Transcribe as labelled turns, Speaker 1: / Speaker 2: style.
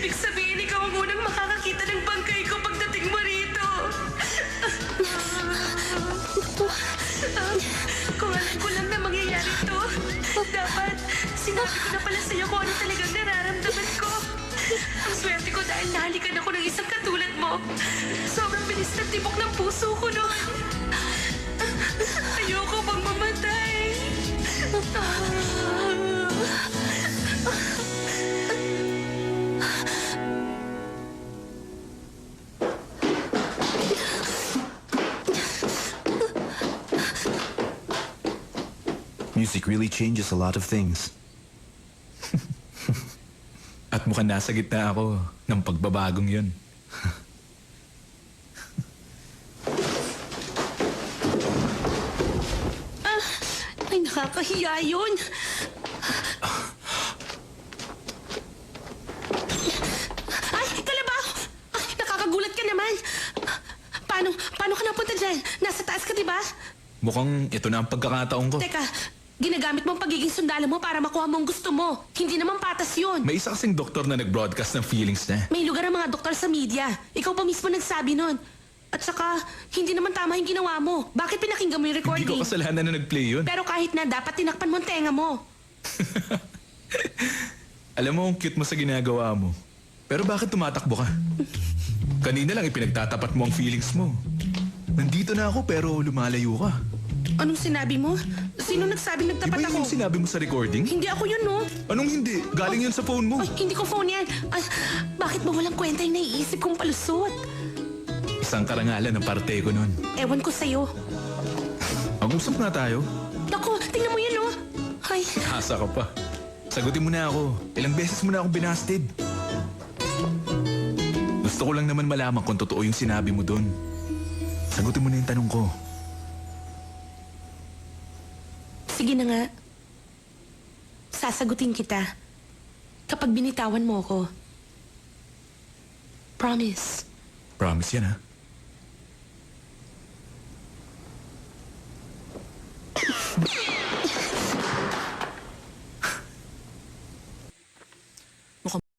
Speaker 1: Ibig sabihin, ikaw ang unang makakakita ng bangkay ko pagdating mo rito. Kung alam ko lang na mangyayari to, dapat sinabi ko na pala sa'yo kung ano talagang nararamdaman ko. Ang swerte ko dahil nahalikan ako ng isang katulad mo. Sobrang bilis ng tibok ng puso ko noon. Ayoko bang mamatay?
Speaker 2: Music really changes a lot of things.
Speaker 3: At mukhang nasa gitna ako ng pagbabagong yun.
Speaker 1: Ay, nakakahiya yun. Ay, kalabaw! Ay, nakakagulat ka naman. Paano ka napunta dyan? Nasa taas ka, di ba?
Speaker 3: Mukhang ito na ang pagkakataon ko.
Speaker 1: Teka, ginagamit mo ang pagiging sundalo mo para makuha mo ang gusto mo. Hindi naman patas yun.
Speaker 3: May isa kasing doktor na nag-broadcast ng feelings niya.
Speaker 1: May lugar ang mga doktor sa media. Ikaw pa mismo nagsabi nun. At saka, hindi naman tama yung ginawa mo. Bakit pinakinggan mo yung
Speaker 3: Hindi ko
Speaker 1: recording?
Speaker 3: kasalanan na nag-play yun.
Speaker 1: Pero kahit na, dapat tinakpan mo ang tenga mo.
Speaker 3: Alam mo, ang cute mo sa ginagawa mo. Pero bakit tumatakbo ka? Kanina lang ipinagtatapat mo ang feelings mo. Nandito na ako pero lumalayo ka.
Speaker 1: Anong sinabi mo? Sino nagsabing
Speaker 3: Di ba
Speaker 1: nagtapat
Speaker 3: yun
Speaker 1: ako?
Speaker 3: yung sinabi mo sa recording?
Speaker 1: Hindi ako yun, no?
Speaker 3: Anong hindi? Galing yun sa phone mo.
Speaker 1: Ay, hindi ko phone yan. Ay, bakit ba walang kwenta yung naiisip kong palusot?
Speaker 3: Isang karangalan ng parte ko nun.
Speaker 1: Ewan ko sa'yo.
Speaker 3: Mag-usap nga tayo.
Speaker 1: Naku, tingnan mo yan, no? Ay,
Speaker 3: Asa ka pa. Sagutin mo na ako. Ilang beses mo na akong binasted. Gusto ko lang naman malaman kung totoo yung sinabi mo doon. Sagutin mo na yung tanong ko.
Speaker 1: sige na nga. Sasagutin kita. Kapag binitawan mo ako. Promise.
Speaker 3: Promise yan, ha?